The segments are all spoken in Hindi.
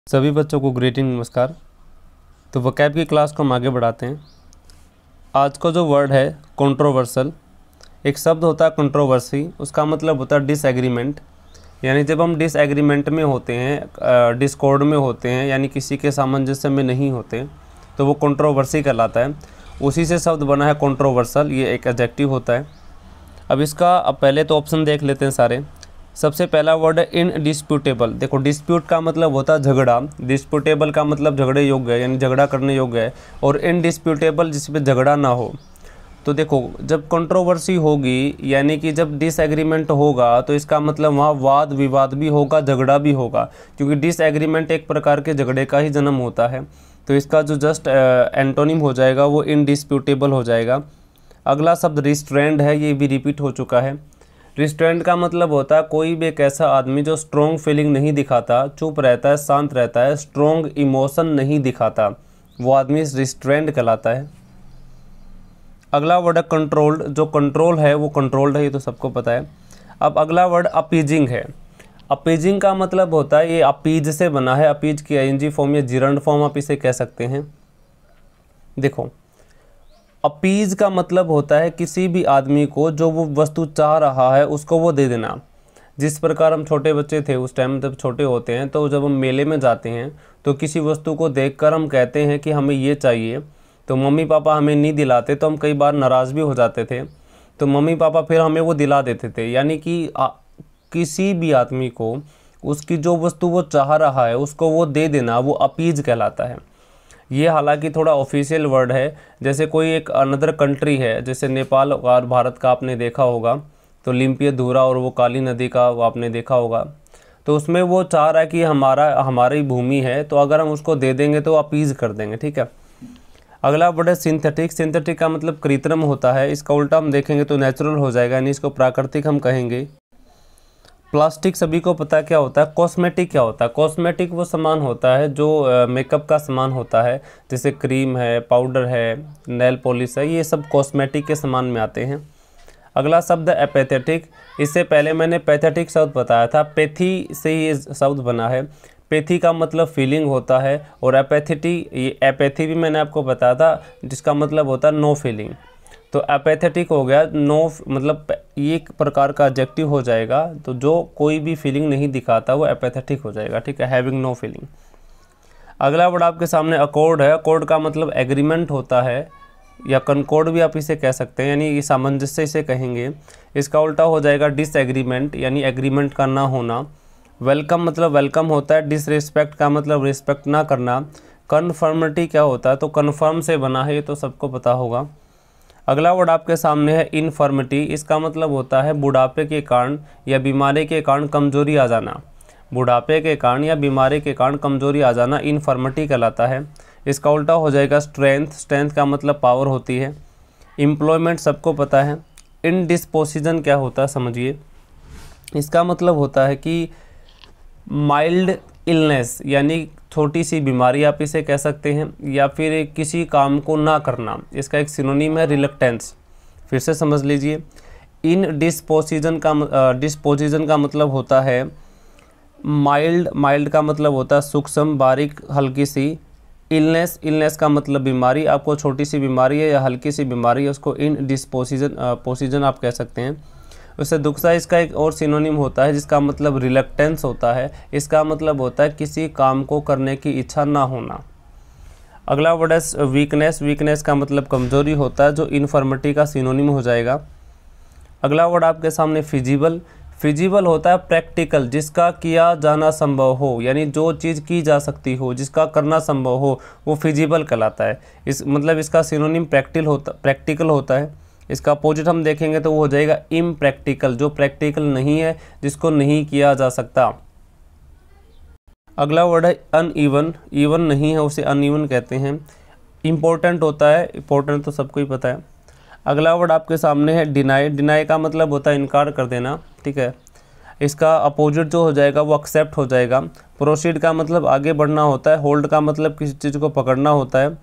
सभी बच्चों को ग्रीटिंग नमस्कार। तो वोकैब की क्लास को हम आगे बढ़ाते हैं। आज का जो वर्ड है कंट्रोवर्सल, एक शब्द होता है कंट्रोवर्सी, उसका मतलब होता है डिसएग्रीमेंट। यानी जब हम डिसएग्रीमेंट में होते हैं, डिस्कॉर्ड में होते हैं, यानी किसी के सामंजस्य में नहीं होते, तो वो कंट्रोवर्सी कहलाता है। उसी से शब्द बना है कंट्रोवर्सल, ये एक एडजेक्टिव होता है। अब पहले तो ऑप्शन देख लेते हैं सारे। सबसे पहला वर्ड है इनडिस्प्यूटेबल। देखो, डिस्प्यूट का मतलब होता है झगड़ा, डिस्प्यूटेबल का मतलब झगड़े योग्य है, यानी झगड़ा करने योग्य है, और इनडिस्प्यूटेबल जिसपे झगड़ा ना हो। तो देखो, जब कंट्रोवर्सी होगी यानी कि जब डिसएग्रीमेंट होगा तो इसका मतलब वहाँ वाद विवाद भी होगा, झगड़ा भी होगा, क्योंकि डिसएग्रीमेंट एक प्रकार के झगड़े का ही जन्म होता है। तो इसका जो जस्ट एंटोनिम हो जाएगा वो इनडिस्प्यूटेबल हो जाएगा। अगला शब्द रिस्ट्रेंड है, ये भी रिपीट हो चुका है। रिस्ट्रेंट का मतलब होता है कोई भी एक ऐसा आदमी जो स्ट्रॉन्ग फीलिंग नहीं दिखाता, चुप रहता है, शांत रहता है, स्ट्रॉन्ग इमोशन नहीं दिखाता, वो आदमी रिस्ट्रेंड कहलाता है। अगला वर्ड है कंट्रोल्ड। जो कंट्रोल है वो कंट्रोल्ड है, ये तो सबको पता है। अब अगला वर्ड अपीजिंग है। अपीजिंग का मतलब होता है, ये अपीज से बना है, अपीज की आईएनजी फॉर्म या जिरंड फॉर्म आप इसे कह सकते हैं। देखो, अपीज का मतलब होता है किसी भी आदमी को जो वो वस्तु चाह रहा है उसको वो दे देना। जिस प्रकार हम छोटे बच्चे थे उस टाइम, जब छोटे होते हैं तो जब हम मेले में जाते हैं तो किसी वस्तु को देखकर हम कहते हैं कि हमें ये चाहिए, तो मम्मी पापा हमें नहीं दिलाते तो हम कई बार नाराज़ भी हो जाते थे, तो मम्मी पापा फिर हमें वो दिला देते थे। यानी कि किसी भी आदमी को उसकी जो वस्तु वो चाह रहा है उसको वो दे देना, वो अपीज कहलाता है। ये हालांकि थोड़ा ऑफिशियल वर्ड है। जैसे कोई एक अनदर कंट्री है, जैसे नेपाल और भारत का आपने देखा होगा, तो लिम्पिया धूरा और वो काली नदी का वो आपने देखा होगा, तो उसमें वो चाह रहा है कि हमारी भूमि है, तो अगर हम उसको दे देंगे तो अपीज कर देंगे, ठीक है। अगला वर्ड है सिंथेटिक। सिंथेटिक का मतलब कृत्रिम होता है, इसका उल्टा हम देखेंगे तो नेचुरल हो जाएगा, यानी इसको प्राकृतिक हम कहेंगे। प्लास्टिक सभी को पता क्या होता है। कॉस्मेटिक क्या होता है? कॉस्मेटिक वो सामान होता है जो मेकअप का सामान होता है, जैसे क्रीम है, पाउडर है, नेल पॉलिश है, ये सब कॉस्मेटिक के सामान में आते हैं। अगला शब्द है एपैथेटिक। इससे पहले मैंने पैथेटिक शब्द बताया था, पैथी से ये शब्द बना है। पैथी का मतलब फीलिंग होता है, और एपैथी भी मैंने आपको बताया था, जिसका मतलब होता है नो फीलिंग। तो एपैथेटिक हो गया, नो मतलब ये एक प्रकार का एडजेक्टिव हो जाएगा, तो जो कोई भी फीलिंग नहीं दिखाता वो एपैथेटिक हो जाएगा, ठीक है, हैविंग नो फीलिंग। अगला वर्ड आपके सामने अकॉर्ड है। अकॉर्ड का मतलब एग्रीमेंट होता है, या कनकॉर्ड भी आप इसे कह सकते हैं, यानी ये सामंजस्य इसे कहेंगे। इसका उल्टा हो जाएगा डिसएग्रीमेंट, यानी एग्रीमेंट का ना होना। वेलकम मतलब वेलकम होता है। डिसरिस्पेक्ट का मतलब रिस्पेक्ट ना करना। कन्फर्मिटी क्या होता है? तो कन्फर्म से बना है, ये तो सबको पता होगा। अगला वर्ड आपके सामने है इन्फर्मिटी। इसका मतलब होता है बुढ़ापे के कारण या बीमारी के कारण कमजोरी आ जाना। बुढ़ापे के कारण या बीमारी के कारण कमजोरी आ जाना इन्फर्मिटी कहलाता है। इसका उल्टा हो जाएगा स्ट्रेंथ। स्ट्रेंथ का मतलब पावर होती है। एम्प्लॉयमेंट सबको पता है। इनडिस्पोजिशन क्या होता है समझिए। इसका मतलब होता है कि माइल्ड इलनेस, यानी छोटी सी बीमारी आप इसे कह सकते हैं, या फिर किसी काम को ना करना। इसका एक सिनोनिम है रिलक्टेंस। फिर से समझ लीजिए। डिस्पोजिशन का मतलब होता है माइल्ड। माइल्ड का मतलब होता है सूक्ष्म, बारीक, हल्की सी। इलनेस का मतलब बीमारी। आपको छोटी सी बीमारी है या हल्की सी बीमारी है, उसको पोजीशन आप कह सकते हैं। उससे दुखसा इसका एक और सिनोनिम होता है, जिसका मतलब रिलक्टेंस होता है। इसका मतलब होता है किसी काम को करने की इच्छा ना होना। अगला वर्ड है वीकनेस। वीकनेस का मतलब कमजोरी होता है, जो इन्फर्मिटी का सिनोनिम हो जाएगा। अगला वर्ड आपके सामने फिजिबल। फिजिबल होता है प्रैक्टिकल, जिसका किया जाना संभव हो, यानी जो चीज़ की जा सकती हो, जिसका करना संभव हो, वो फिजिबल कहलाता है। इसका सिनोनिम प्रैक्टिकल होता है। इसका अपोजिट हम देखेंगे तो वो हो जाएगा इम्प्रैक्टिकल, जो प्रैक्टिकल नहीं है, जिसको नहीं किया जा सकता। अगला वर्ड है अनइवन। इवन नहीं है, उसे अनइवन कहते हैं। इम्पोर्टेंट होता है, इम्पोर्टेंट तो सबको ही पता है। अगला वर्ड आपके सामने है डिनाई। डिनाई का मतलब होता है इनकार कर देना, ठीक है। इसका अपोजिट जो हो जाएगा वो एक्सेप्ट हो जाएगा। प्रोसीड का मतलब आगे बढ़ना होता है। होल्ड का मतलब किसी चीज़ को पकड़ना होता है।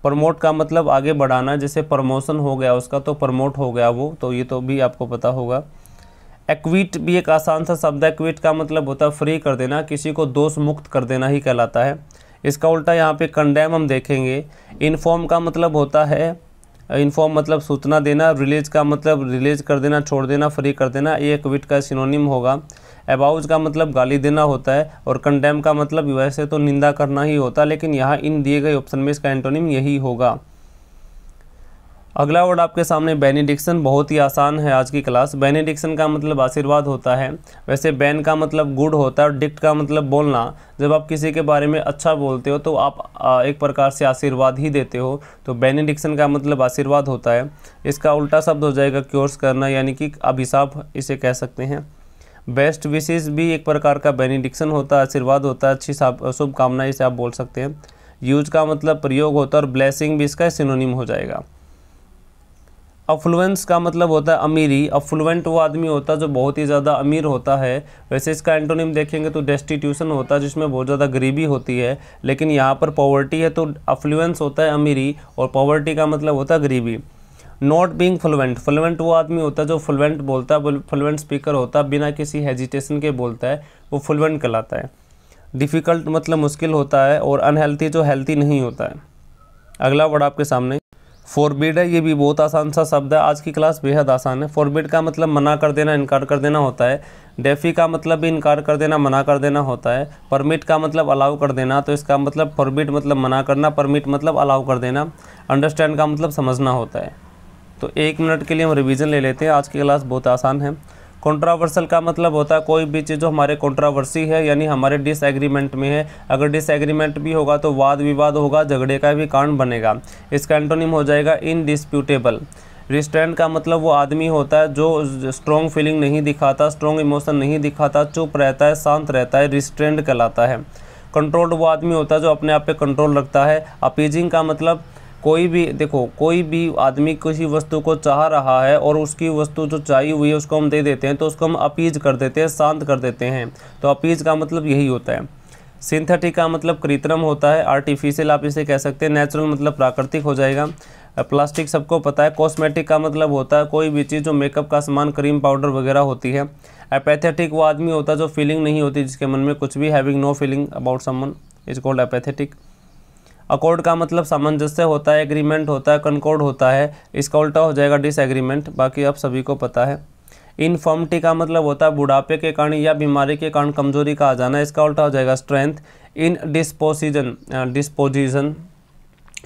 प्रमोट का मतलब आगे बढ़ाना, जैसे प्रमोशन हो गया उसका तो प्रमोट हो गया वो, तो ये तो भी आपको पता होगा। एक्विट भी एक आसान सा शब्द है। एक्विट का मतलब होता है फ्री कर देना, किसी को दोष मुक्त कर देना ही कहलाता है। इसका उल्टा यहाँ पे कंडेम हम देखेंगे। इन्फॉर्म का मतलब होता है, इन्फॉर्म मतलब सूचना देना, रिलीज का मतलब रिलीज कर देना, छोड़ देना, फ्री कर देना, ये एक्विट का सिनोनिम होगा। अबाउज का मतलब गाली देना होता है, और कंडेम का मतलब वैसे तो निंदा करना ही होता है, लेकिन यहाँ इन दिए गए ऑप्शन में इसका एंटोनिम यही होगा। अगला वर्ड आपके सामने बेनिडिक्शन, बहुत ही आसान है आज की क्लास। बेनिडिक्शन का मतलब आशीर्वाद होता है। वैसे बैन का मतलब गुड होता है और डिक्ट का मतलब बोलना। जब आप किसी के बारे में अच्छा बोलते हो तो आप एक प्रकार से आशीर्वाद ही देते हो, तो बेनिडिक्शन का मतलब आशीर्वाद होता है। इसका उल्टा शब्द हो जाएगा क्योर्स करना, यानी कि अभिशाप इसे कह सकते हैं। बेस्ट विशेस भी एक प्रकार का बेनिडिक्शन होता है, आशीर्वाद होता है, अच्छी शुभकामना इसे आप बोल सकते हैं। यूज का मतलब प्रयोग होता है, और ब्लेसिंग भी इसका सिनोनिम हो जाएगा। अफ्लुएंस का मतलब होता है अमीरी। अफ्लुएंट वो आदमी होता है जो बहुत ही ज़्यादा अमीर होता है। वैसे इसका एंटोनिम देखेंगे तो डेस्टिट्यूशन होता है, जिसमें बहुत ज़्यादा गरीबी होती है, लेकिन यहाँ पर पॉवर्टी है, तो अफ्लुएंस होता है अमीरी, और पॉवर्टी का मतलब होता है गरीबी। नॉट बीइंग फ्लुएंट, फ्लुएंट वो आदमी होता है जो फ्लुएंट बोलता है, फ्लुएंट स्पीकर होता है, बिना किसी हेजिटेशन के बोलता है, वो फ्लुएंट कहलाता है। डिफ़िकल्ट मतलब मुश्किल होता है, और अनहेल्थी जो हेल्थी नहीं होता है। अगला वर्ड आपके सामने फॉरबिड है। ये भी बहुत आसान सा शब्द है, आज की क्लास बेहद आसान है। फॉरबिड का मतलब मना कर देना, इनकार कर देना होता है। डेफी का मतलब भी इनकार कर देना, मना कर देना होता है। परमिट का मतलब अलाउ कर देना, तो इसका मतलब फॉरबिड मतलब मना करना, परमिट मतलब अलाउ कर देना। अंडरस्टैंड का मतलब समझना होता है। तो 1 मिनट के लिए हम रिवीजन ले लेते हैं, आज की क्लास बहुत आसान है। कंट्रोवर्शियल का मतलब होता है कोई भी चीज़ जो हमारे कंट्रोवर्सी है, यानी हमारे डिसएग्रीमेंट में है। अगर डिसएग्रीमेंट भी होगा तो वाद विवाद होगा, झगड़े का भी कारण बनेगा। इसका एंटोनिम हो जाएगा इनडिस्प्यूटेबल। रिस्ट्रेंट का मतलब वो आदमी होता है जो स्ट्रॉन्ग फीलिंग नहीं दिखाता, स्ट्रॉन्ग इमोशन नहीं दिखाता, चुप रहता है, शांत रहता है, रिस्ट्रेंट कहलाता है। कंट्रोल्ड वो आदमी होता है जो अपने आप पे कंट्रोल रखता है। अपीजिंग का मतलब कोई भी आदमी किसी वस्तु को चाह रहा है और उसकी वस्तु जो चाहिए हुई है उसको हम दे देते हैं, तो उसको हम अपीज कर देते हैं, शांत कर देते हैं। तो अपीज का मतलब यही होता है। सिंथेटिक का मतलब कृत्रिम होता है, आर्टिफिशियल आप इसे कह सकते हैं। नेचुरल मतलब प्राकृतिक हो जाएगा। प्लास्टिक सबको पता है। कॉस्मेटिक का मतलब होता है कोई भी चीज़ जो मेकअप का सामान, क्रीम पाउडर वगैरह होती है। एपैथेटिक वो आदमी होता है जो फीलिंग नहीं होती, जिसके मन में कुछ भी, having no feeling about someone is called apathetic. Accord का मतलब सामंजस्य होता है, एग्रीमेंट होता है, कनकॉर्ड होता है। इसका उल्टा हो जाएगा डिसएग्रीमेंट, बाकी आप सभी को पता है। इनफर्मिटी का मतलब होता है बुढ़ापे के कारण या बीमारी के कारण कमजोरी का आ जाना, इसका उल्टा हो जाएगा स्ट्रेंथ। इन डिस्पोजिशन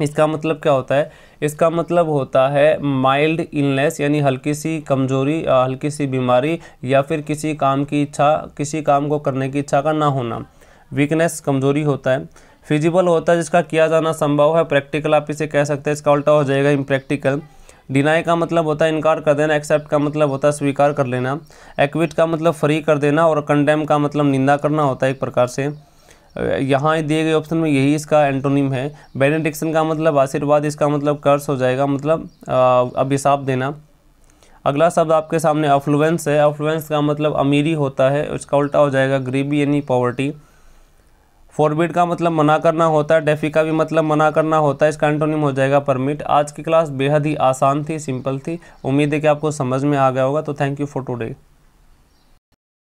इसका मतलब क्या होता है? इसका मतलब होता है माइल्ड इलनेस, यानी हल्की सी कमजोरी, हल्की सी बीमारी, या फिर किसी काम की इच्छा, किसी काम को करने की इच्छा का ना होना। वीकनेस कमजोरी होता है। फिजिबल होता है जिसका किया जाना संभव है। प्रैक्टिकल आप इसे कह सकते हैं, इसका उल्टा हो जाएगा इम्प्रैक्टिकल। डिनाई का मतलब होता है इनकार कर देना। एक्सेप्ट का मतलब होता है स्वीकार कर लेना। एक्विट का मतलब फ्री कर देना, और कंडेम का मतलब निंदा करना होता है एक प्रकार से। यहाँ दिए गए ऑप्शन में यही इसका एंटोनिम है। बेनेडिक्शन का मतलब आशीर्वाद, इसका मतलब कर्स हो जाएगा, मतलब अभिशाप देना। अगला शब्द आपके सामने अफ्लुएंस है। अफ्लुएंस का मतलब अमीरी होता है, इसका उल्टा हो जाएगा गरीबी यानी पॉवर्टी। फॉरबिड का मतलब मना करना होता है। डेफी का भी मतलब मना करना होता है, इसका एंटोनिम हो जाएगा परमिट। आज की क्लास बेहद ही आसान थी, सिंपल थी। उम्मीद है कि आपको समझ में आ गया होगा। तो थैंक यू फॉर टुडे।